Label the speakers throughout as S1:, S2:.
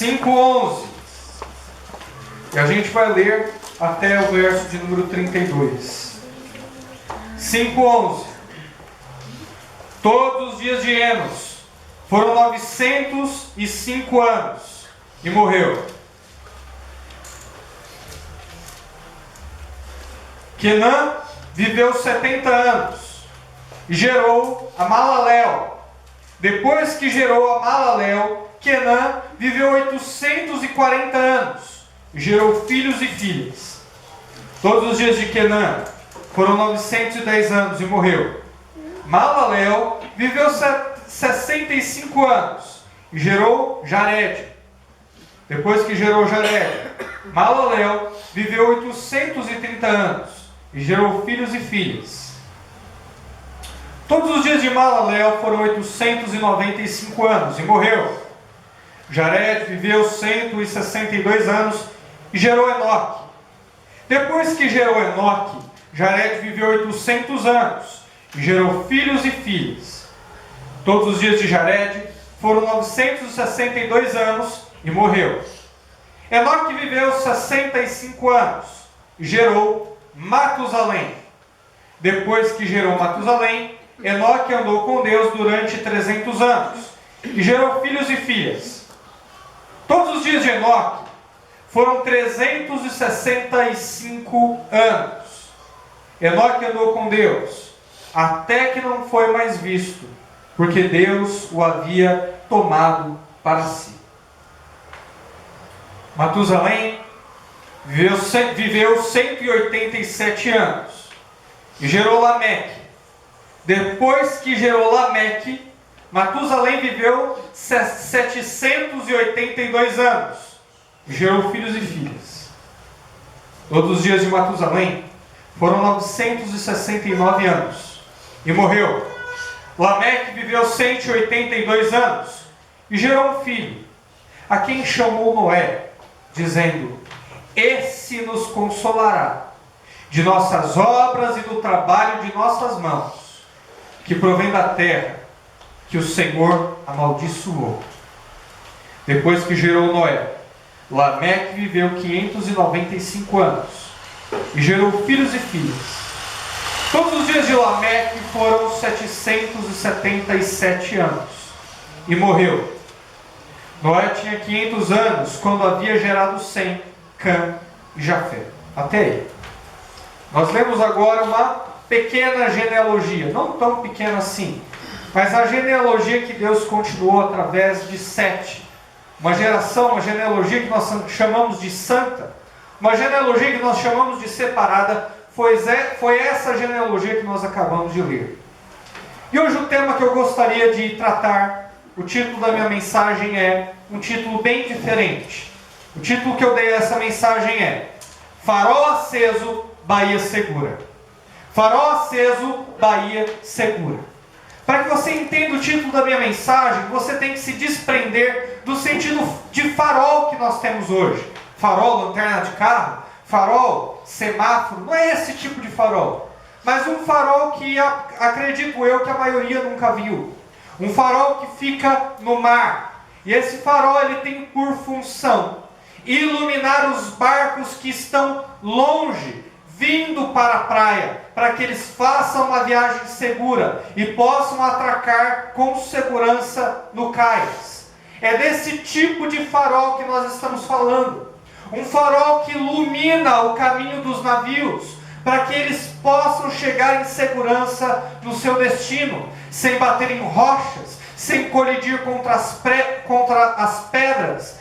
S1: 5:11. E a gente vai ler até o verso de número 32. 5:11. Todos os dias de Enos foram 905 anos e morreu. Quenã viveu 70 anos e gerou a Malaleel. Depois que gerou a Malaleel, Quenã viveu 840 anos e gerou filhos e filhas. Todos os dias de Quenã foram 910 anos e morreu. Malaleel viveu 65 anos e gerou Jared. Depois que gerou Jared, Malaleel viveu 830 anos e gerou filhos e filhas. Todos os dias de Malaleel foram 895 anos e morreu. Jared viveu 162 anos e gerou Enoque. Depois que gerou Enoque, Jared viveu 800 anos e gerou filhos e filhas. Todos os dias de Jared foram 962 anos e morreu. Enoque viveu 65 anos e gerou Matusalém. Depois que gerou Matusalém, Enoque andou com Deus durante 300 anos e gerou filhos e filhas. Todos os dias de Enoque foram 365 anos. Enoque andou com Deus até que não foi mais visto, porque Deus o havia tomado para si. Matusalém viveu 187 anos e gerou Lameque. Depois que gerou Lameque, Matusalém viveu 782 anos e gerou filhos e filhas. Todos os dias de Matusalém foram 969 anos e morreu. Lameque viveu 182 anos e gerou um filho, a quem chamou Noé, dizendo: esse nos consolará de nossas obras e do trabalho de nossas mãos, que provém da terra, que o Senhor amaldiçoou. Depois que gerou Noé, Lameque viveu 595 anos e gerou filhos e filhas. Todos os dias de Lameque foram 777 anos e morreu. Noé tinha 500 anos quando havia gerado Sem, Cã e Jafé. Até aí. Nós lemos agora uma pequena genealogia, não tão pequena assim, mas a genealogia que Deus continuou através de Sete. Uma geração, uma genealogia que nós chamamos de santa, uma genealogia que nós chamamos de separada, foi essa genealogia que nós acabamos de ler. E hoje o tema que eu gostaria de tratar, o título da minha mensagem é um título bem diferente. O título que eu dei a essa mensagem é Farol aceso, Bahia segura. Farol aceso, Bahia segura. Para que você entenda o título da minha mensagem, você tem que se desprender do sentido de farol que nós temos hoje. Farol, lanterna de carro, farol, semáforo, não é esse tipo de farol. Mas um farol que acredito eu que a maioria nunca viu. Um farol que fica no mar. E esse farol ele tem por função iluminar os barcos que estão longe, vindo para a praia, para que eles façam uma viagem segura e possam atracar com segurança no cais. É desse tipo de farol que nós estamos falando. Um farol que ilumina o caminho dos navios, para que eles possam chegar em segurança no seu destino, sem bater em rochas, sem colidir contra as pedras,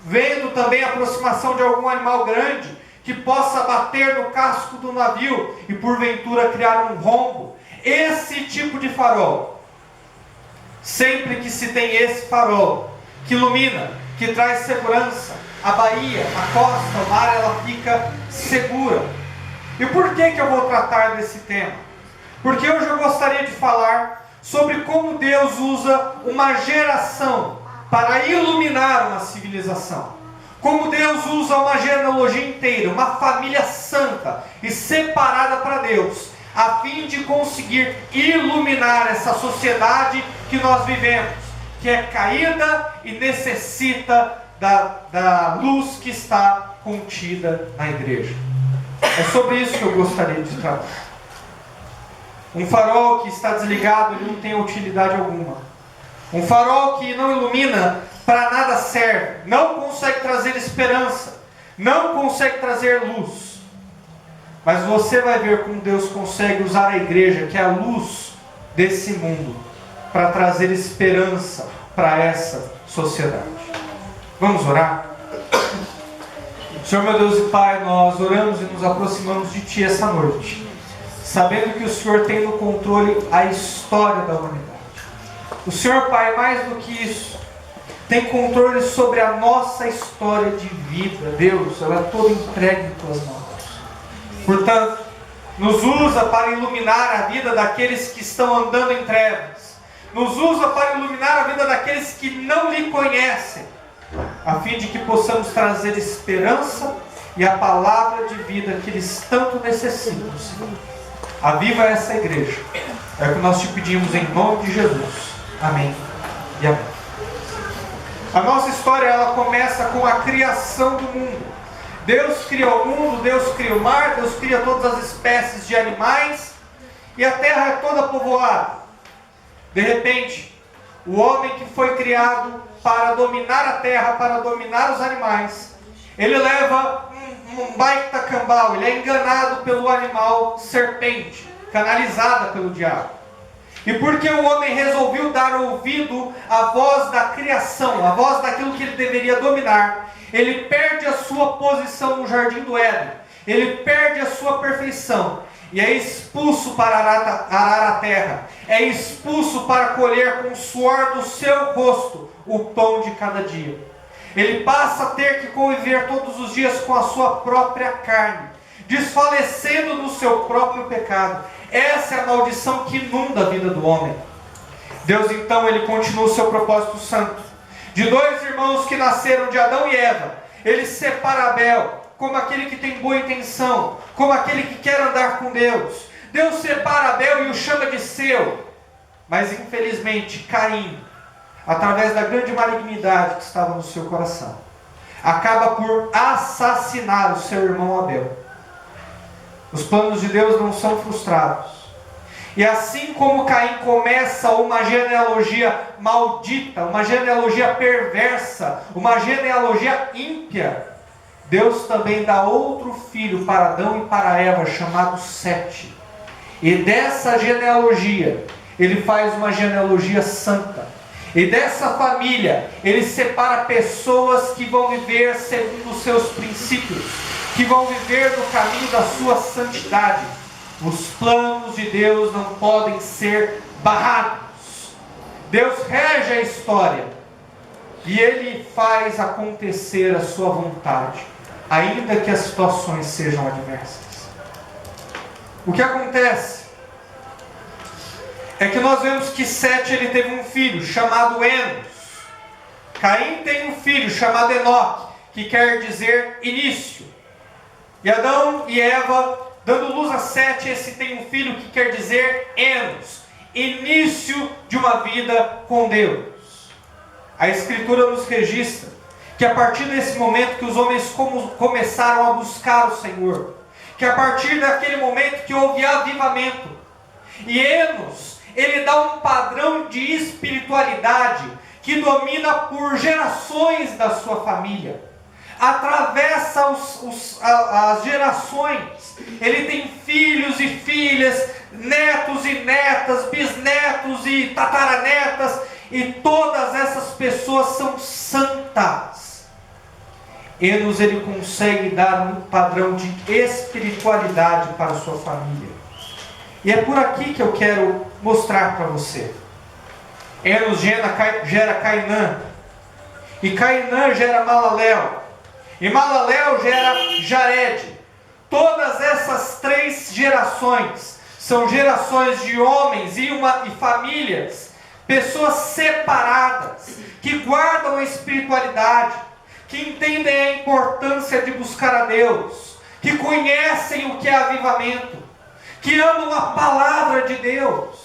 S1: vendo também a aproximação de algum animal grande, que possa bater no casco do navio e porventura criar um rombo. Esse tipo de farol. Sempre que se tem esse farol, que ilumina, que traz segurança, a baía, a costa, o mar, ela fica segura. E por que eu vou tratar desse tema? Porque hoje eu gostaria de falar sobre como Deus usa uma geração para iluminar uma civilização. Como Deus usa uma genealogia inteira, uma família santa e separada para Deus, a fim de conseguir iluminar essa sociedade que nós vivemos, que é caída e necessita da luz que está contida na igreja. É sobre isso que eu gostaria de tratar. Um farol que está desligado, ele não tem utilidade alguma. Um farol que não ilumina, para nada serve. Não consegue trazer esperança. Não consegue trazer luz. Mas você vai ver como Deus consegue usar a igreja, que é a luz desse mundo, para trazer esperança para essa sociedade. Vamos orar? Senhor meu Deus e Pai, nós oramos e nos aproximamos de Ti essa noite, sabendo que o Senhor tem no controle a história da humanidade. O Senhor, Pai, mais do que isso, tem controle sobre a nossa história de vida. Deus, ela é toda entregue em Tuas mãos. Portanto, nos usa para iluminar a vida daqueles que estão andando em trevas. Nos usa para iluminar a vida daqueles que não lhe conhecem, a fim de que possamos trazer esperança e a palavra de vida que eles tanto necessitam, Senhor. Aviva essa igreja. É o que nós te pedimos em nome de Jesus. Amém e amém. A nossa história, ela começa com a criação do mundo. Deus cria o mundo, Deus cria o mar, Deus cria todas as espécies de animais, e a terra é toda povoada. De repente, o homem que foi criado para dominar a terra, para dominar os animais, ele leva um baita cambal, ele é enganado pelo animal serpente, canalizada pelo diabo. E porque o homem resolveu dar ouvido à voz da criação, à voz daquilo que ele deveria dominar, ele perde a sua posição no jardim do Éden, ele perde a sua perfeição, e é expulso para arar a terra, é expulso para colher com o suor do seu rosto o pão de cada dia. Ele passa a ter que conviver todos os dias com a sua própria carne, desfalecendo no seu próprio pecado. Essa é a maldição que inunda a vida do homem. Deus então, ele continua o seu propósito santo. De dois irmãos que nasceram de Adão e Eva, ele separa Abel, como aquele que tem boa intenção, como aquele que quer andar com Deus. Deus separa Abel e o chama de seu. Mas infelizmente Caim, através da grande malignidade que estava no seu coração, acaba por assassinar o seu irmão Abel. Os planos de Deus não são frustrados. E assim como Caim começa uma genealogia maldita, uma genealogia perversa, uma genealogia ímpia, Deus também dá outro filho para Adão e para Eva, chamado Sete. E dessa genealogia, ele faz uma genealogia santa. E dessa família, ele separa pessoas que vão viver segundo os seus princípios, que vão viver no caminho da sua santidade. Os planos de Deus não podem ser barrados. Deus rege a história e Ele faz acontecer a sua vontade, ainda que as situações sejam adversas. O que acontece é que nós vemos que Sete, ele teve um filho chamado Enos. Caim tem um filho chamado Enoque, que quer dizer início. E Adão e Eva, dando luz a Sete, esse tem um filho que quer dizer Enos, início de uma vida com Deus. A Escritura nos registra que a partir desse momento que os homens começaram a buscar o Senhor, que a partir daquele momento que houve avivamento, e Enos, ele dá um padrão de espiritualidade que domina por gerações da sua família. Atravessa as gerações. Ele tem filhos e filhas, netos e netas, bisnetos e tataranetas, e todas essas pessoas são santas. Enos, ele consegue dar um padrão de espiritualidade para a sua família. E é por aqui que eu quero mostrar para você. Enos gera Cainã, e Cainã gera Malalel, e Malalel gera Jared. Todas essas três gerações são gerações de homens e famílias, pessoas separadas, que guardam a espiritualidade, que entendem a importância de buscar a Deus, que conhecem o que é avivamento, que amam a palavra de Deus,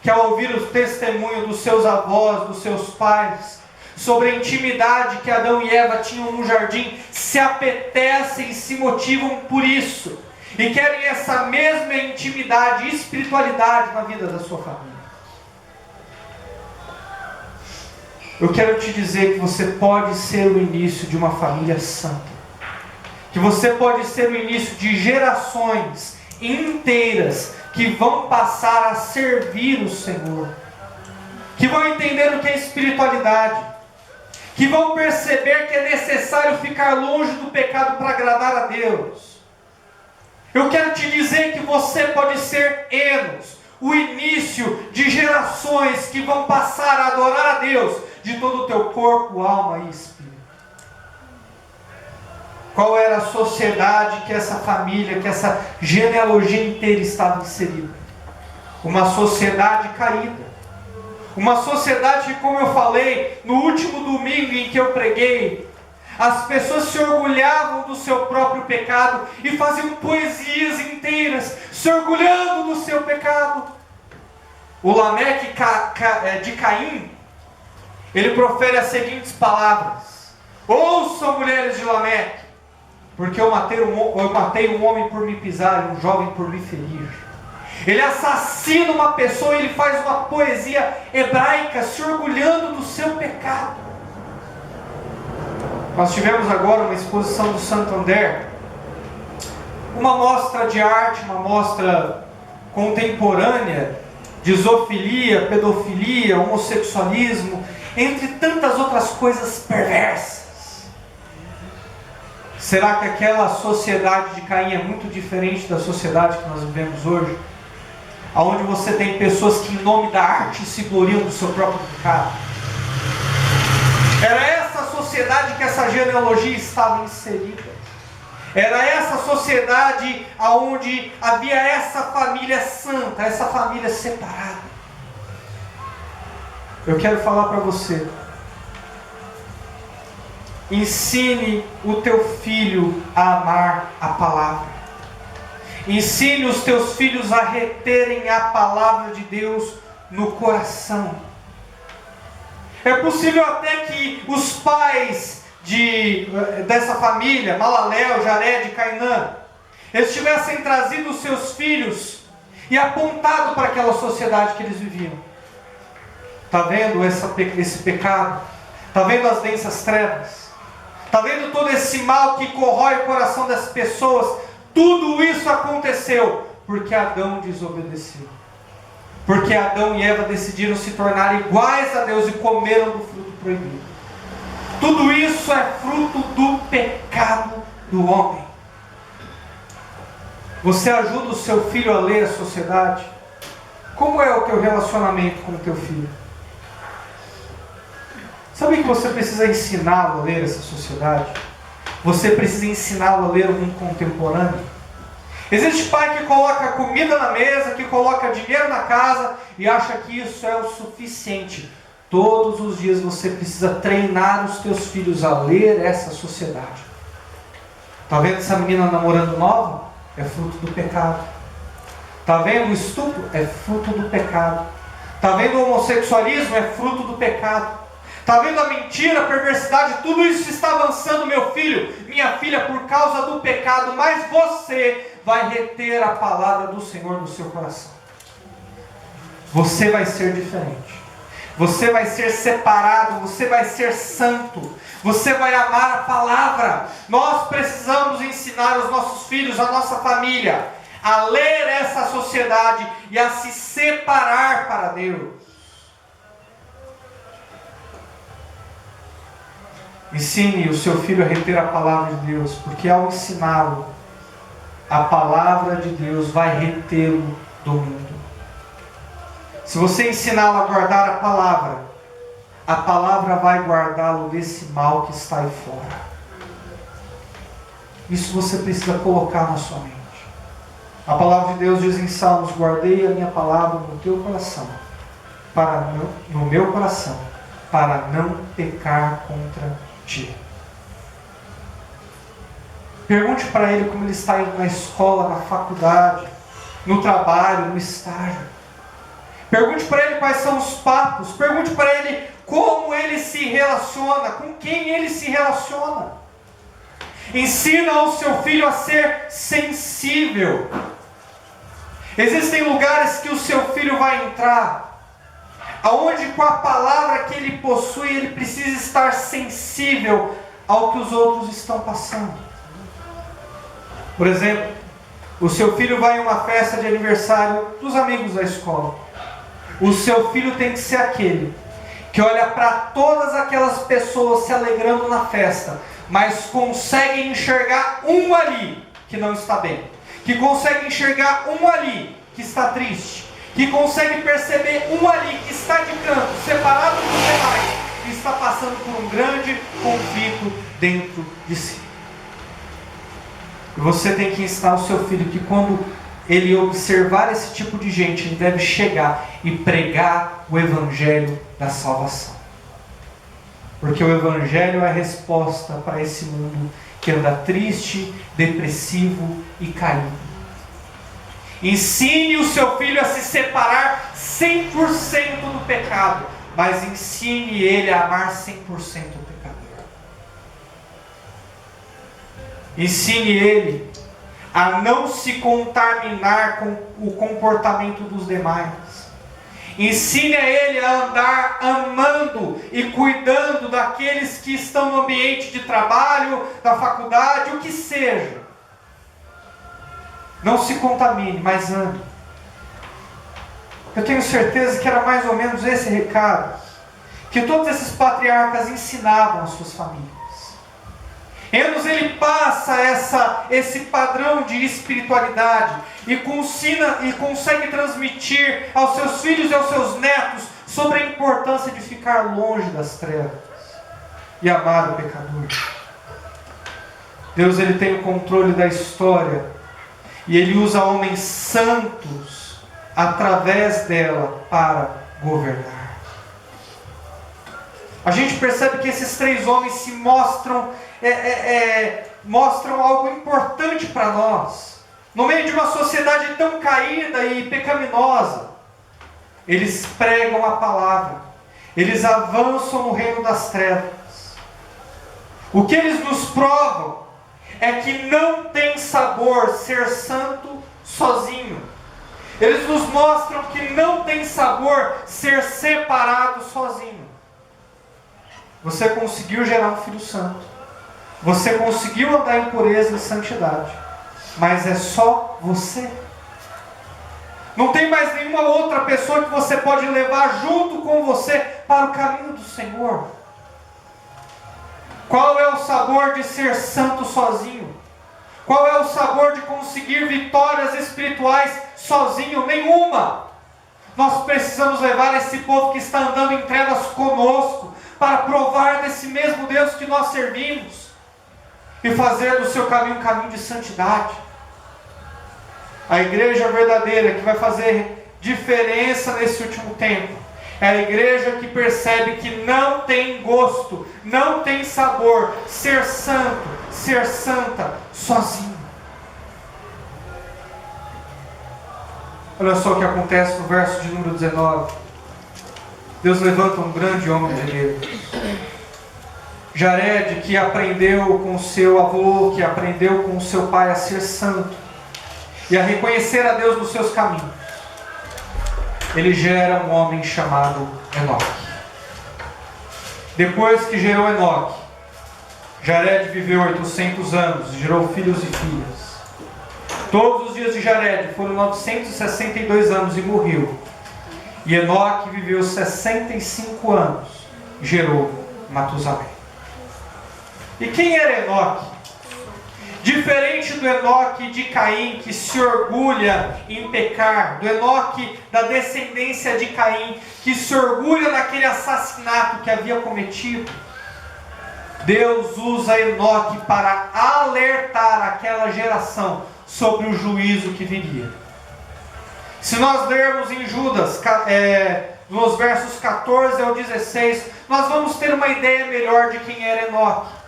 S1: que ao ouvir o testemunho dos seus avós, dos seus pais, sobre a intimidade que Adão e Eva tinham no jardim, se apetecem e se motivam por isso, e querem essa mesma intimidade e espiritualidade na vida da sua família. Eu quero te dizer que você pode ser o início de uma família santa, que você pode ser o início de gerações inteiras que vão passar a servir o Senhor, que vão entender o que é espiritualidade, que vão perceber que é necessário ficar longe do pecado para agradar a Deus. Eu quero te dizer que você pode ser Enos, o início de gerações que vão passar a adorar a Deus de todo o teu corpo, alma e espírito. Qual era a sociedade que essa família, que essa genealogia inteira estava inserida? Uma sociedade caída. Uma sociedade que, como eu falei, no último domingo em que eu preguei, as pessoas se orgulhavam do seu próprio pecado e faziam poesias inteiras, se orgulhando do seu pecado. O Lameque de Caim, ele profere as seguintes palavras: ouçam, mulheres de Lameque, porque eu matei um homem por me pisar e um jovem por me ferir. Ele assassina uma pessoa e ele faz uma poesia hebraica se orgulhando do seu pecado. Nós tivemos agora uma exposição do Santander, uma mostra de arte, uma mostra contemporânea de zoofilia, pedofilia, homossexualismo, entre tantas outras coisas perversas. Será que aquela sociedade de Caim é muito diferente da sociedade que nós vivemos hoje? Onde você tem pessoas que, em nome da arte, se gloriam do seu próprio pecado. Era essa a sociedade que essa genealogia estava inserida. Era essa sociedade onde havia essa família santa, essa família separada. Eu quero falar para você: ensine o teu filho a amar a palavra. Ensine os teus filhos a reterem a palavra de Deus no coração. É possível até que os pais dessa família, Malaléu, Jared e Cainã, eles tivessem trazido os seus filhos e apontado para aquela sociedade que eles viviam. Está vendo esse pecado? Está vendo as densas trevas? Está vendo todo esse mal que corrói o coração das pessoas? Tudo isso aconteceu porque Adão desobedeceu. Porque Adão e Eva decidiram se tornar iguais a Deus e comeram do fruto proibido. Tudo isso é fruto do pecado do homem. Você ajuda o seu filho a ler a sociedade? Como é o teu relacionamento com o teu filho? Sabe que você precisa ensiná-lo a ler essa sociedade? Você precisa ensiná-lo a ler um contemporâneo. Existe pai que coloca comida na mesa, que coloca dinheiro na casa e acha que isso é o suficiente. Todos os dias você precisa treinar os teus filhos a ler essa sociedade. Está vendo essa menina namorando nova? É fruto do pecado. Está vendo o estupro? É fruto do pecado. Está vendo o homossexualismo? É fruto do pecado. Está vendo a mentira, a perversidade? Tudo isso está avançando, meu filho, minha filha, por causa do pecado. Mas você vai reter a palavra do Senhor no seu coração. Você vai ser diferente. Você vai ser separado. Você vai ser santo. Você vai amar a palavra. Nós precisamos ensinar os nossos filhos, a nossa família, a ler essa sociedade e a se separar para Deus. Ensine o seu filho a reter a palavra de Deus, porque ao ensiná-lo, a palavra de Deus vai retê-lo do mundo. Se você ensiná-lo a guardar a palavra vai guardá-lo desse mal que está aí fora. Isso você precisa colocar na sua mente. A palavra de Deus diz em Salmos: guardei a minha palavra no teu coração, no meu coração, para não pecar contra ti. Pergunte para ele como ele está indo na escola, na faculdade, no trabalho, no estágio. Pergunte para ele quais são os papos. Pergunte para ele como ele se relaciona, com quem ele se relaciona. Ensina ao seu filho a ser sensível. Existem lugares que o seu filho vai entrar, aonde com a palavra que ele possui, ele precisa estar sensível ao que os outros estão passando. Por exemplo, o seu filho vai em uma festa de aniversário dos amigos da escola. O seu filho tem que ser aquele que olha para todas aquelas pessoas se alegrando na festa, mas consegue enxergar um ali que não está bem, que consegue enxergar um ali que está triste, que consegue perceber um ali que está de canto, separado dos demais, e está passando por um grande conflito dentro de si. E você tem que ensinar o seu filho que quando ele observar esse tipo de gente, ele deve chegar e pregar o Evangelho da salvação. Porque o Evangelho é a resposta para esse mundo que anda triste, depressivo e caído. Ensine o seu filho a se separar 100% do pecado, mas ensine ele a amar 100% o pecador. Ensine ele a não se contaminar com o comportamento dos demais. Ensine a ele a andar amando e cuidando daqueles que estão no ambiente de trabalho, da faculdade, o que seja. Não se contamine, mas ame. Eu tenho certeza que era mais ou menos esse recado que todos esses patriarcas ensinavam às suas famílias. Enos, ele passa esse padrão de espiritualidade e consegue transmitir aos seus filhos e aos seus netos sobre a importância de ficar longe das trevas e amar o pecador. Deus, ele tem o controle da história e ele usa homens santos através dela para governar. A gente percebe que esses três homens se mostram algo importante para nós. No meio de uma sociedade tão caída e pecaminosa, eles pregam a palavra, eles avançam no reino das trevas. O que eles nos provam é que não tem sabor ser santo sozinho. Eles nos mostram que não tem sabor ser separado sozinho. Você conseguiu gerar um filho santo. Você conseguiu andar em pureza e santidade. Mas é só você. Não tem mais nenhuma outra pessoa que você pode levar junto com você para o caminho do Senhor. Qual é o sabor de ser santo sozinho? Qual é o sabor de conseguir vitórias espirituais sozinho? Nenhuma. Nós precisamos levar esse povo que está andando em trevas conosco para provar desse mesmo Deus que nós servimos e fazer do seu caminho um caminho de santidade. A igreja verdadeira que vai fazer diferença nesse último tempo é a igreja que percebe que não tem gosto, não tem sabor ser santo, ser santa sozinho. Olha só o que acontece no verso de número 19. Deus levanta um grande homem de Deus. Jared, que aprendeu com seu avô, que aprendeu com seu pai a ser santo e a reconhecer a Deus nos seus caminhos. Ele gera um homem chamado Enoque. Depois que gerou Enoque, Jared viveu 800 anos e gerou filhos e filhas. Todos os dias de Jared foram 962 anos e morreu. E Enoque viveu 65 anos e gerou Matusalém. E quem era Enoque? Diferente do Enoque de Caim, que se orgulha em pecar, do Enoque da descendência de Caim, que se orgulha naquele assassinato que havia cometido, Deus usa Enoque para alertar aquela geração sobre o juízo que viria. Se nós lermos em Judas, nos versos 14 ao 16, nós vamos ter uma ideia melhor de quem era Enoque.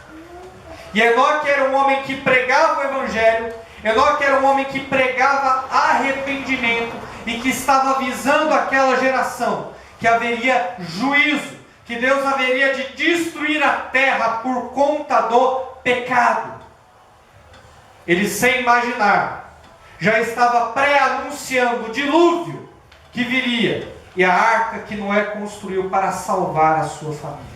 S1: E Enoque era um homem que pregava o Evangelho, Enoque era um homem que pregava arrependimento e que estava avisando aquela geração que haveria juízo, que Deus haveria de destruir a terra por conta do pecado. Ele, sem imaginar, já estava pré-anunciando o dilúvio que viria e a arca que Noé construiu para salvar a sua família.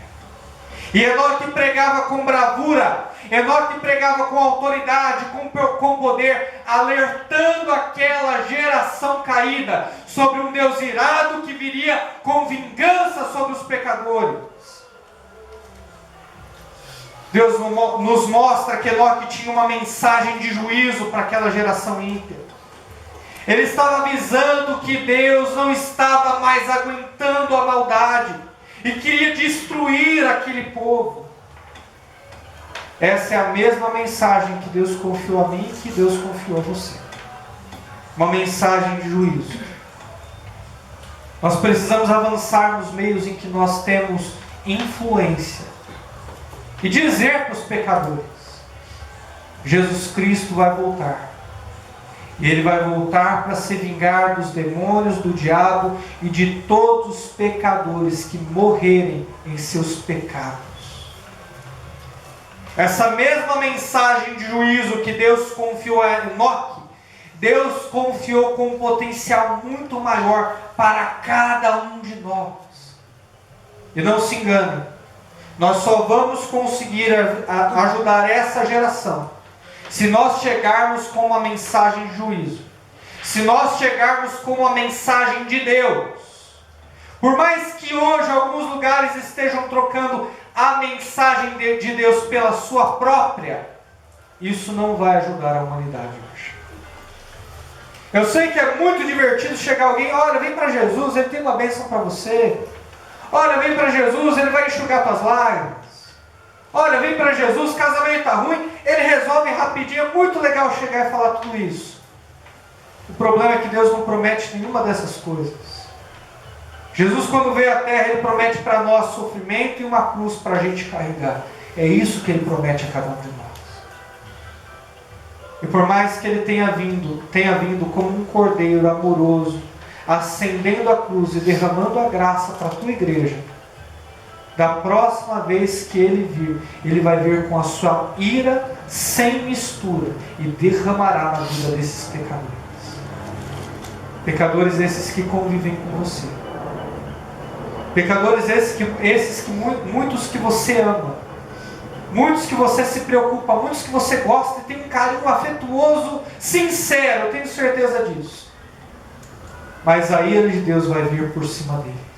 S1: E Enoque pregava com bravura, Enoque pregava com autoridade, com poder, alertando aquela geração caída sobre um Deus irado que viria com vingança sobre os pecadores. Deus nos mostra que Enoque tinha uma mensagem de juízo para aquela geração ímpia. Ele estava avisando que Deus não estava mais aguentando a maldade e queria destruir aquele povo. Essa é a mesma mensagem que Deus confiou a mim e que Deus confiou a você. Uma mensagem de juízo. Nós precisamos avançar nos meios em que nós temos influência e dizer para os pecadores: Jesus Cristo vai voltar. E Ele vai voltar para se vingar dos demônios, do diabo e de todos os pecadores que morrerem em seus pecados. Essa mesma mensagem de juízo que Deus confiou a Enoque, Deus confiou com um potencial muito maior para cada um de nós. E não se engane, nós só vamos conseguir ajudar essa geração se nós chegarmos com uma mensagem de juízo, se nós chegarmos com uma mensagem de Deus. Por mais que hoje alguns lugares estejam trocando a mensagem de Deus pela sua própria, isso não vai ajudar a humanidade hoje. Eu sei que é muito divertido chegar alguém: olha, vem para Jesus, Ele tem uma bênção para você. Olha, vem para Jesus, Ele vai enxugar tuas lágrimas. Olha, vem para Jesus, casamento está ruim, Ele resolve rapidinho. É muito legal chegar e falar tudo isso. O problema é que Deus não promete nenhuma dessas coisas. Jesus, quando veio à terra, Ele promete para nós sofrimento e uma cruz para a gente carregar. É isso que Ele promete a cada um de nós. E por mais que Ele tenha vindo como um cordeiro amoroso, acendendo a cruz e derramando a graça para a tua igreja, da próxima vez que Ele vir, Ele vai vir com a sua ira sem mistura e derramará na vida desses pecadores. Pecadores esses que convivem com você. Pecadores esses que muitos que você ama. Muitos que você se preocupa, muitos que você gosta e tem um carinho afetuoso, sincero, eu tenho certeza disso. Mas a ira de Deus vai vir por cima deles.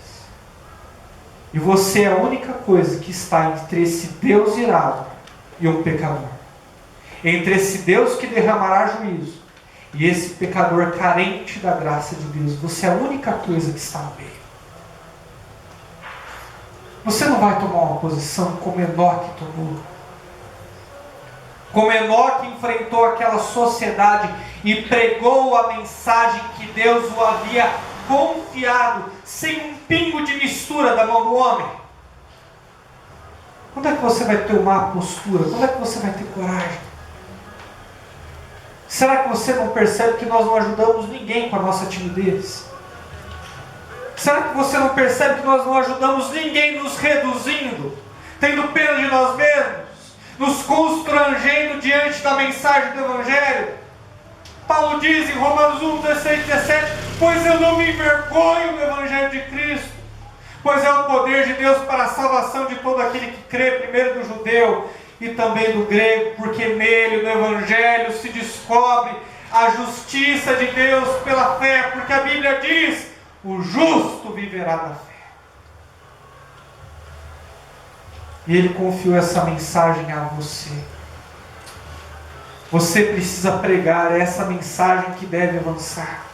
S1: E você é a única coisa que está entre esse Deus irado e um pecador. Entre esse Deus que derramará juízo e esse pecador carente da graça de Deus. Você é a única coisa que está no meio. Você não vai tomar uma posição como Enoque tomou. Como Enoque enfrentou aquela sociedade e pregou a mensagem que Deus o havia confiado, sem um pingo de mistura da mão do homem. Quando é que você vai tomar postura? Quando é que você vai ter coragem? Será que você não percebe que nós não ajudamos ninguém com a nossa timidez? Será que você não percebe que nós não ajudamos ninguém nos reduzindo, tendo pena de nós mesmos, nos constrangendo diante da mensagem do Evangelho? Paulo diz em Romanos 1, 16, 17: pois eu não me envergonho do Evangelho de Cristo, pois é o poder de Deus para a salvação de todo aquele que crê, primeiro do judeu e também do grego, porque nele, no Evangelho, se descobre a justiça de Deus pela fé, porque a Bíblia diz: o justo viverá da fé. E Ele confiou essa mensagem a você. Você precisa pregar essa mensagem que deve avançar.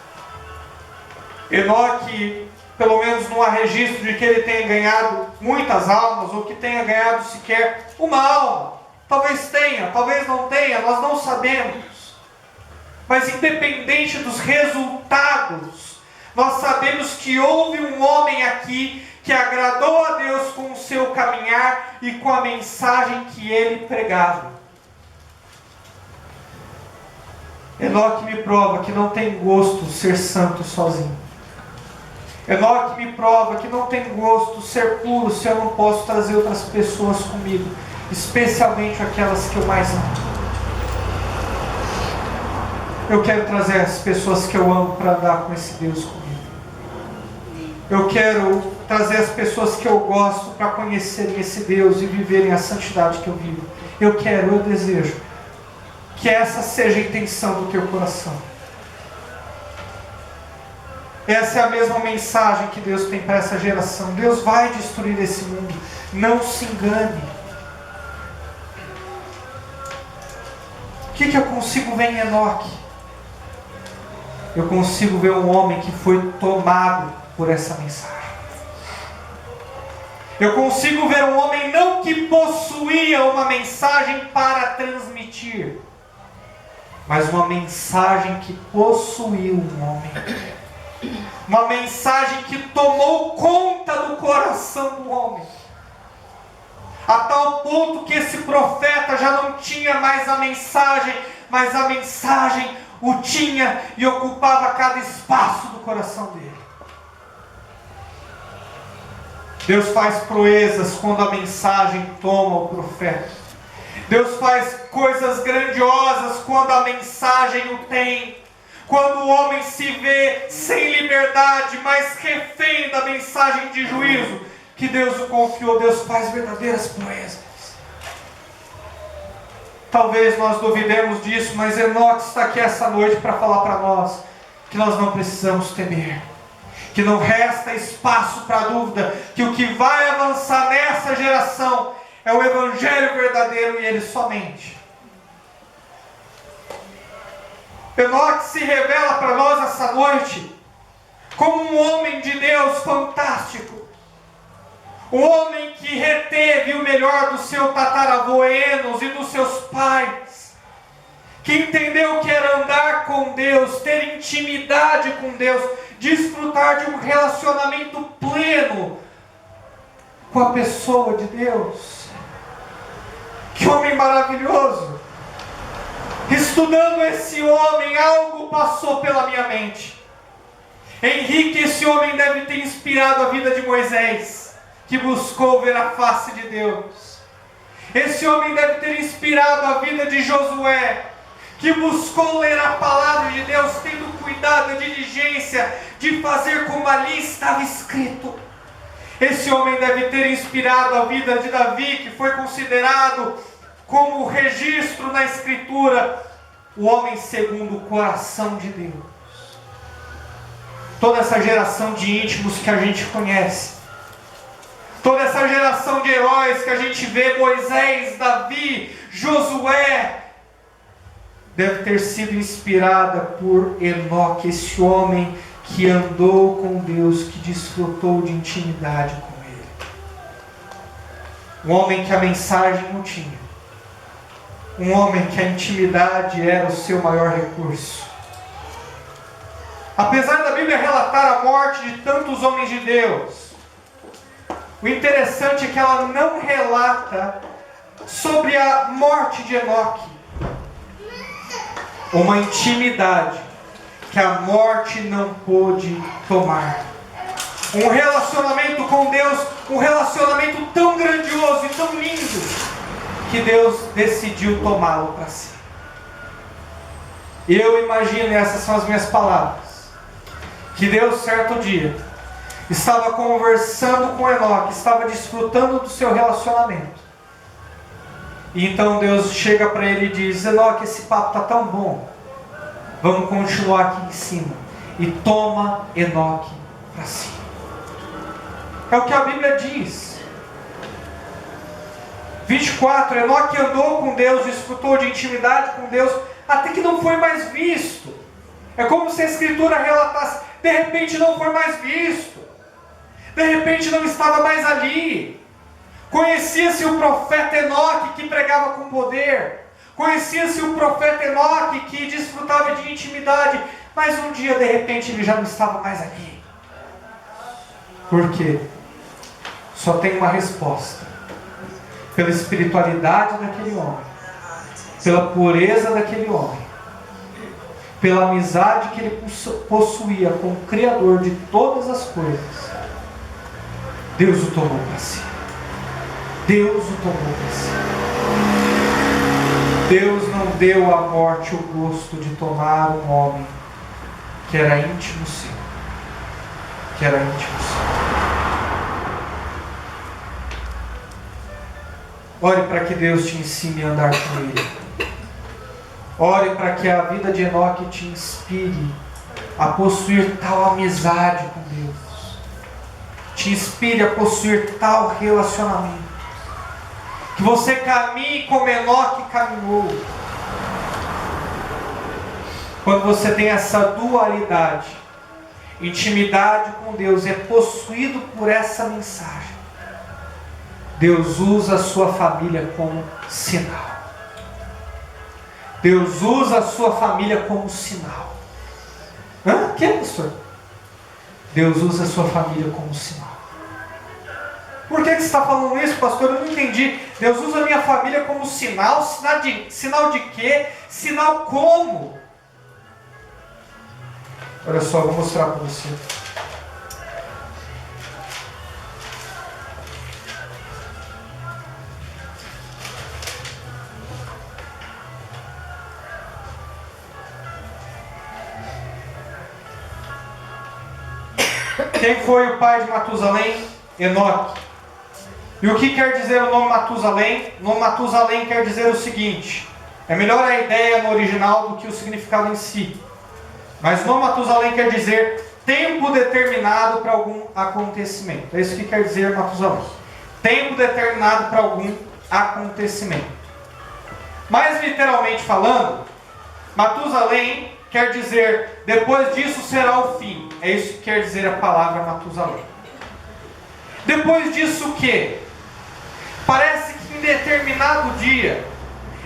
S1: Enoque, pelo menos não há registro de que ele tenha ganhado muitas almas, ou que tenha ganhado sequer uma alma. Talvez tenha, talvez não tenha, nós não sabemos. Mas independente dos resultados, nós sabemos que houve um homem aqui que agradou a Deus com o seu caminhar e com a mensagem que ele pregava. Enoque me prova que não tem gosto ser santo sozinho. Enoque me prova que não tem gosto ser puro se eu não posso trazer outras pessoas comigo, especialmente aquelas que eu mais amo. Eu quero trazer as pessoas que eu amo para andar com esse Deus comigo. Eu quero trazer as pessoas que eu gosto para conhecerem esse Deus e viverem a santidade que eu vivo. Eu desejo que essa seja a intenção do teu coração. Essa é a mesma mensagem que Deus tem para essa geração. Deus vai destruir esse mundo. Não se engane. O que eu consigo ver em Enoque? Eu consigo ver um homem que foi tomado por essa mensagem. Eu consigo ver um homem não que possuía uma mensagem para transmitir, mas uma mensagem que possuiu um homem. Uma mensagem que tomou conta do coração do homem. A tal ponto que esse profeta já não tinha mais a mensagem, mas a mensagem o tinha e ocupava cada espaço do coração dele. Deus faz proezas quando a mensagem toma o profeta. Deus faz coisas grandiosas quando a mensagem o tem. Quando o homem se vê sem liberdade, mas refém da mensagem de juízo que Deus o confiou, Deus faz verdadeiras proezas. Talvez nós duvidemos disso, mas Enoque está aqui essa noite para falar para nós que nós não precisamos temer, que não resta espaço para dúvida, que o que vai avançar nessa geração é o Evangelho verdadeiro e ele somente. Enoque se revela para nós essa noite como um homem de Deus fantástico. Um homem que reteve o melhor do seu tataravô Enos e dos seus pais. Que entendeu que era andar com Deus, ter intimidade com Deus, desfrutar de um relacionamento pleno com a pessoa de Deus. Que homem maravilhoso! Estudando esse homem, algo passou pela minha mente. Henrique, esse homem deve ter inspirado a vida de Moisés, que buscou ver a face de Deus. Esse homem deve ter inspirado a vida de Josué, que buscou ler a palavra de Deus, tendo cuidado e diligência de fazer como ali estava escrito. Esse homem deve ter inspirado a vida de Davi, que foi considerado como registro na Escritura, o homem segundo o coração de Deus. Toda essa geração de íntimos que a gente conhece, toda essa geração de heróis que a gente vê, Moisés, Davi, Josué, deve ter sido inspirada por Enoque, esse homem que andou com Deus, que desfrutou de intimidade com Ele. Um homem que a mensagem não tinha. Um homem que a intimidade era o seu maior recurso. Apesar da Bíblia relatar a morte de tantos homens de Deus, o interessante é que ela não relata sobre a morte de Enoque. Uma intimidade que a morte não pôde tomar. Um relacionamento com Deus, um relacionamento tão grandioso e tão lindo, que Deus decidiu tomá-lo para si. Eu imagino, essas são as minhas palavras, que Deus certo dia estava conversando com Enoque, estava desfrutando do seu relacionamento. E então Deus chega para ele e diz: Enoque, esse papo está tão bom, vamos continuar aqui em cima. E toma Enoque para si. É o que a Bíblia diz. 24, Enoque andou com Deus, desfrutou de intimidade com Deus, até que não foi mais visto. É como se a Escritura relatasse: de repente não foi mais visto, de repente não estava mais ali. Conhecia-se o profeta Enoque, que pregava com poder, conhecia-se o profeta Enoque, que desfrutava de intimidade, mas um dia de repente ele já não estava mais ali. Por quê? Só tem uma resposta: pela espiritualidade daquele homem, pela pureza daquele homem, pela amizade que ele possuía com o Criador de todas as coisas, Deus o tomou para si. Deus o tomou para si. Deus não deu à morte o gosto de tomar um homem que era íntimo seu. Que era íntimo seu. Ore para que Deus te ensine a andar com Ele. Ore para que a vida de Enoque te inspire a possuir tal amizade com Deus. Te inspire a possuir tal relacionamento. Que você caminhe como Enoque caminhou. Quando você tem essa dualidade, intimidade com Deus, é possuído por essa mensagem, Deus usa a sua família como sinal. Deus usa a sua família como sinal. O que, pastor? Deus usa a sua família como sinal. Por que você está falando isso, pastor? Eu não entendi. Deus usa a minha família como sinal? Sinal de quê? Sinal como? Olha só, eu vou mostrar para você. Quem foi o pai de Matusalém? Enoque. E o que quer dizer o nome Matusalém? O nome Matusalém quer dizer o seguinte: é melhor a ideia no original do que o significado em si. Mas o nome Matusalém quer dizer tempo determinado para algum acontecimento. É isso que quer dizer Matusalém. Tempo determinado para algum acontecimento. Mais literalmente falando, Matusalém quer dizer depois disso será o fim. É isso que quer dizer a palavra Matusalém. Depois disso o quê? Parece que em determinado dia,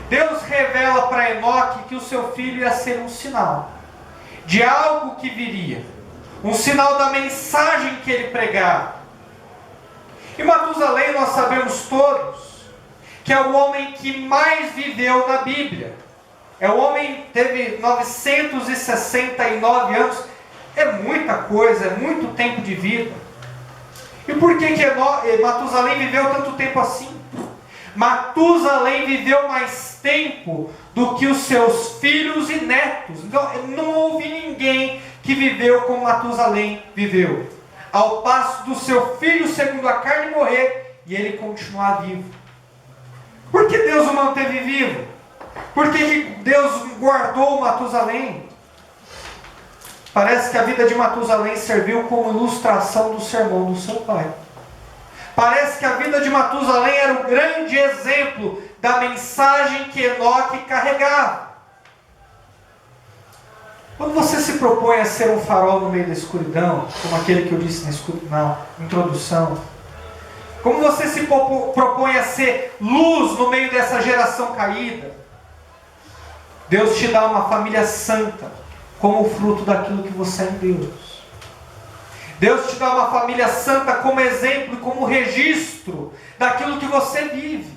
S1: Deus revela para Enoque que o seu filho ia ser um sinal de algo que viria, um sinal da mensagem que ele pregava. E Matusalém, nós sabemos todos que é o homem que mais viveu na Bíblia. É o homem que teve 969 anos. É muita coisa, é muito tempo de vida. E por que Matusalém viveu tanto tempo assim? Matusalém viveu mais tempo do que os seus filhos e netos. Então, não houve ninguém que viveu como Matusalém viveu. Ao passo do seu filho segundo a carne morrer e ele continuar vivo. Por que Deus o manteve vivo? Por que Deus guardou Matusalém? Parece que a vida de Matusalém serviu como ilustração do sermão do seu pai. Parece que a vida de Matusalém era o grande exemplo da mensagem que Enoque carregava. Quando você se propõe a ser um farol no meio da escuridão, como aquele que eu disse na introdução, como você se propõe a ser luz no meio dessa geração caída, Deus te dá uma família santa, como fruto daquilo que você é em Deus. Deus te dá uma família santa como exemplo e como registro daquilo que você vive.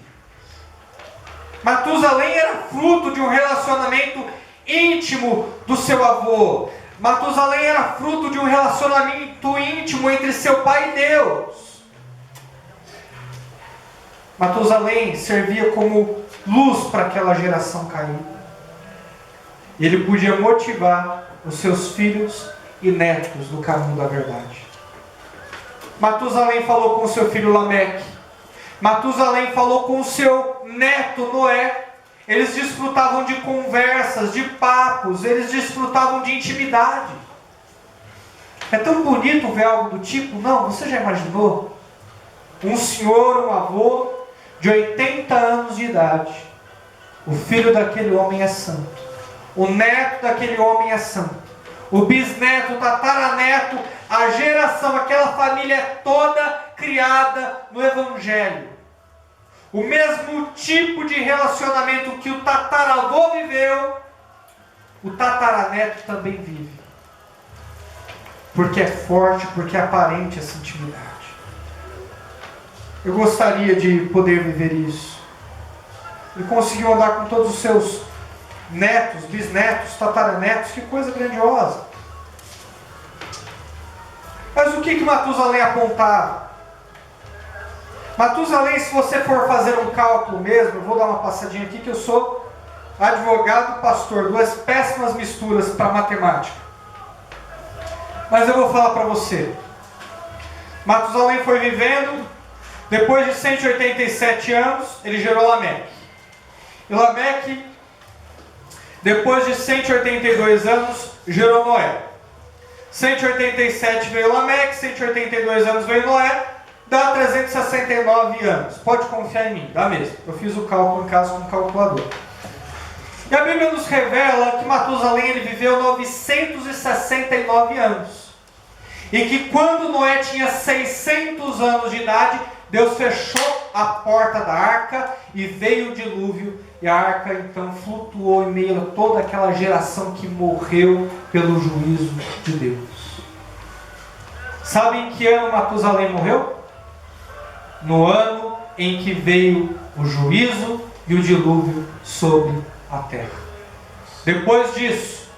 S1: Matusalém era fruto de um relacionamento íntimo do seu avô. Matusalém era fruto de um relacionamento íntimo entre seu pai e Deus. Matusalém servia como luz para aquela geração caída. Ele podia motivar os seus filhos e netos no caminho da verdade. Matusalém falou com seu filho Lameque. Matusalém falou com seu neto Noé. Eles desfrutavam de conversas, de papos, eles desfrutavam de intimidade. É tão bonito ver algo do tipo? Não, você já imaginou? Um senhor, um avô de 80 anos de idade. O filho daquele homem é santo. O neto daquele homem é santo. O bisneto, o tataraneto, a geração, aquela família toda criada no Evangelho. O mesmo tipo de relacionamento que o tataravô viveu, o tataraneto também vive. Porque é forte, porque é aparente essa intimidade. Eu gostaria de poder viver isso. E conseguir andar com todos os seus netos, bisnetos, tataranetos, que coisa grandiosa. Mas o que Matusalém apontava? Matusalém, se você for fazer um cálculo mesmo, eu vou dar uma passadinha aqui que eu sou advogado, pastor, duas péssimas misturas para matemática. Mas eu vou falar para você. Matusalém foi vivendo, depois de 187 anos, ele gerou Lameque. E Lameque, depois de 182 anos, gerou Noé. 187 veio Lameque, 182 anos veio Noé, dá 369 anos. Pode confiar em mim, dá mesmo. Eu fiz o cálculo em casa com o calculador. E a Bíblia nos revela que Matusalém ele viveu 969 anos. E que quando Noé tinha 600 anos de idade, Deus fechou a porta da arca e veio o dilúvio. E a arca então flutuou em meio a toda aquela geração que morreu pelo juízo de Deus. Sabe em que ano Matusalém morreu? No ano em que veio o juízo e o dilúvio sobre a terra. Depois disso,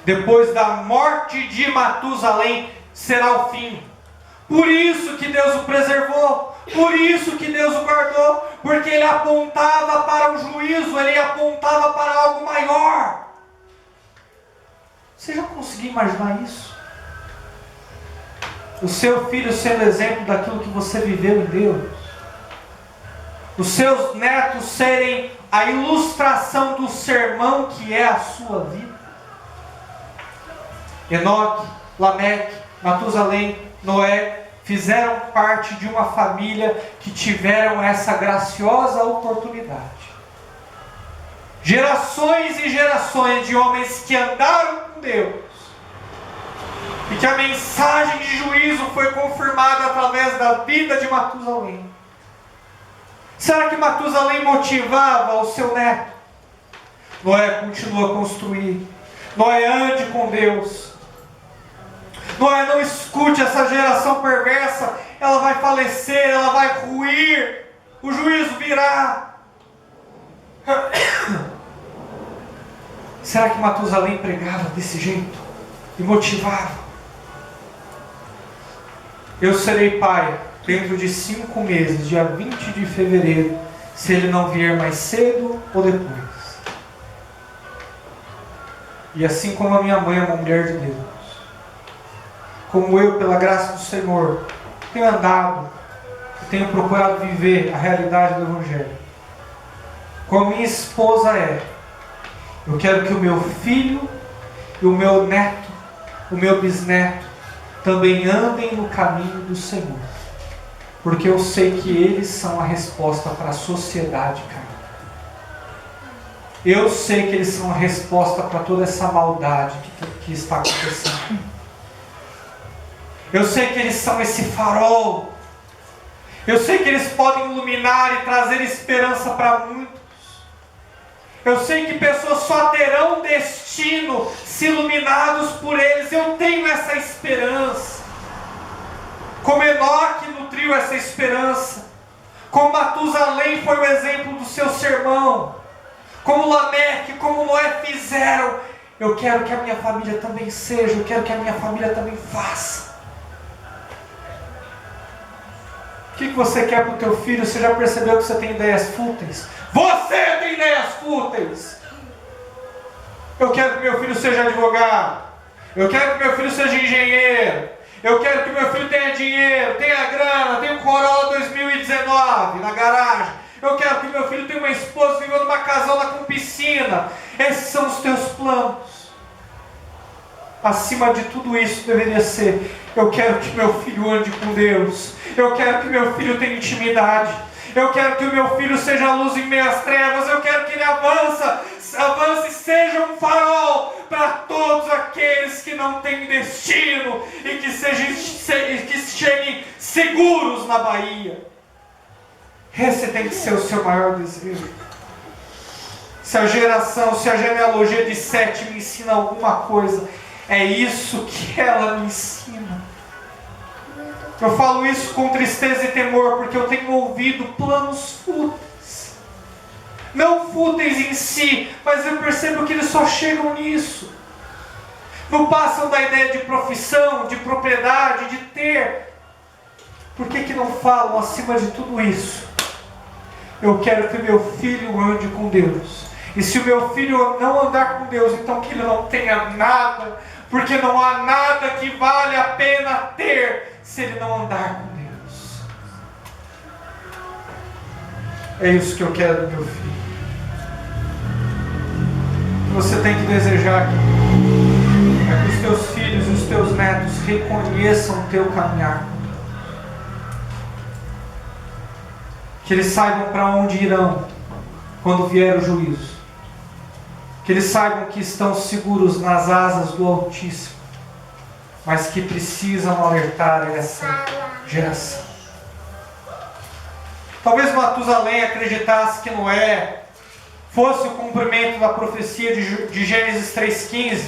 S1: depois da morte de Matusalém, será o fim. Por isso que Deus o preservou, por isso que Deus o guardou, porque ele apontava para o juízo, ele apontava para algo maior. Você já conseguiu imaginar isso? O seu filho sendo exemplo daquilo que você viveu em Deus. Os seus netos serem a ilustração do sermão que é a sua vida. Enoque, Lameque, Matusalém, Noé fizeram parte de uma família que tiveram essa graciosa oportunidade. Gerações e gerações de homens que andaram com Deus e que a mensagem de juízo foi confirmada através da vida de Matusalém. Será que Matusalém motivava o seu neto? Noé continua a construir. Noé ande com Deus. Noé, não escute essa geração perversa. Ela vai falecer, ela vai ruir. O juízo virá. Será que Matusalém pregava desse jeito? E motivava? Eu serei pai dentro de 5 meses, dia 20 de fevereiro, se ele não vier mais cedo ou depois. E assim como a minha mãe é uma mulher de Deus, como eu, pela graça do Senhor, tenho andado, tenho procurado viver a realidade do Evangelho, como minha esposa eu quero que o meu filho e o meu neto, o meu bisneto, também andem no caminho do Senhor. Porque eu sei que eles são a resposta para a sociedade caída. Eu sei que eles são a resposta para toda essa maldade que está acontecendo. Eu sei que eles são esse farol. Eu sei que eles podem iluminar e trazer esperança para muitos. Eu sei que pessoas só terão destino se iluminados por eles. Eu tenho essa esperança. Como Enoque nutriu essa esperança. Como Matusalém foi o exemplo do seu sermão. Como Lameque, como Noé fizeram. Eu quero que a minha família também seja. Eu quero que a minha família também faça. O que você quer para o teu filho? Você já percebeu que você tem ideias fúteis? Você tem ideias fúteis! Eu quero que meu filho seja advogado. Eu quero que meu filho seja engenheiro. Eu quero que meu filho tenha dinheiro, tenha grana, tenha um Corolla 2019 na garagem. Eu quero que meu filho tenha uma esposa vivendo numa casona com piscina. Esses são os teus planos. Acima de tudo isso deveria ser: eu quero que meu filho ande com Deus. Eu quero que meu filho tenha intimidade. Eu quero que o meu filho seja luz em meio às trevas. Eu quero que ele avance e seja um farol para todos aqueles que não têm destino e que cheguem seguros na Bahia. Esse tem que ser o seu maior desejo. Se a genealogia de Sete me ensina alguma coisa, é isso que ela me ensina. Eu falo isso com tristeza e temor, porque eu tenho ouvido planos fúteis. não fúteis em si, mas eu percebo que eles só chegam nisso. Não passam da ideia de profissão, de propriedade, de ter. Por que não falam acima de tudo isso? Eu quero que meu filho ande com Deus. E se o meu filho não andar com Deus, então que ele não tenha nada, porque não há nada que vale a pena ter se ele não andar com Deus. É isso que eu quero do meu filho. Você tem que desejar que os teus filhos e os teus netos reconheçam o teu caminhar. Que eles saibam para onde irão quando vier o juízo. Que eles saibam que estão seguros nas asas do Altíssimo, mas que precisam alertar essa geração. Talvez Matusalém acreditasse que Noé fosse o cumprimento da profecia de Gênesis 3,15.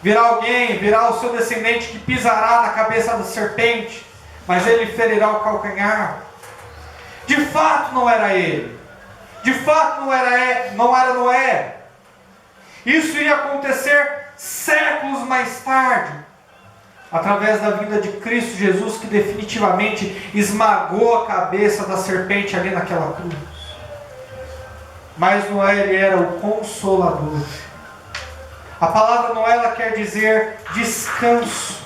S1: Virá alguém, virá o seu descendente que pisará na cabeça da serpente, mas ele ferirá o calcanhar. De fato não era ele. De fato não era Noé. Isso iria acontecer séculos mais tarde, através da vinda de Cristo Jesus, que definitivamente esmagou a cabeça da serpente ali naquela cruz. Mas Noé, ele era o Consolador. A palavra Noé, ela quer dizer descanso.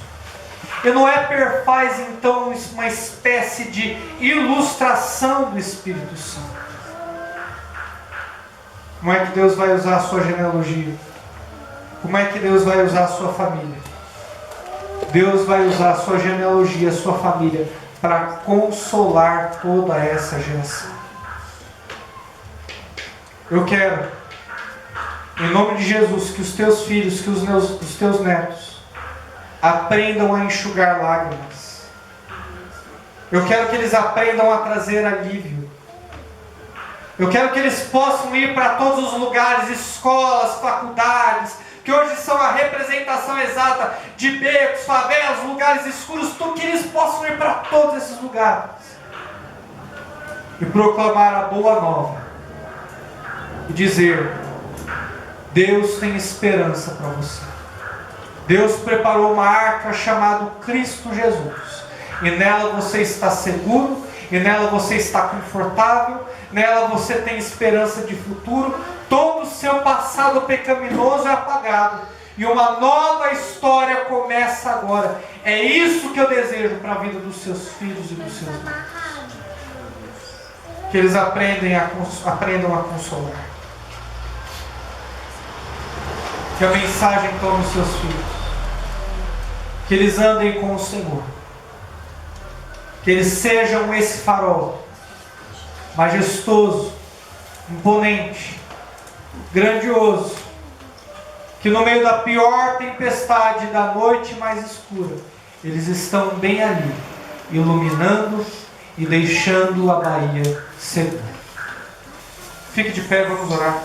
S1: E Noé perfaz então uma espécie de ilustração do Espírito Santo. Como é que Deus vai usar a sua genealogia? Como é que Deus vai usar a sua família? Deus vai usar a sua genealogia, a sua família, para consolar toda essa geração. Eu quero, em nome de Jesus, que os teus filhos, que os teus netos aprendam a enxugar lágrimas. Eu quero que eles aprendam a trazer alívio. Eu quero que eles possam ir para todos os lugares, escolas, faculdades, que hoje são a representação exata de becos, favelas, lugares escuros, que eles possam ir para todos esses lugares e proclamar a boa nova e dizer: Deus tem esperança para você. Deus preparou uma arca chamada Cristo Jesus, e nela você está seguro, e nela você está confortável, nela você tem esperança de futuro. Todo o seu passado pecaminoso é apagado e uma nova história começa agora. É isso que eu desejo para a vida dos seus filhos e dos seus netos. Que eles aprendam a consolar. Que a mensagem tome os seus filhos. Que eles andem com o Senhor. Que eles sejam esse farol majestoso, imponente, grandioso, que no meio da pior tempestade da noite mais escura, eles estão bem ali, iluminando e deixando a Bahia segura. Fique de pé, vamos orar.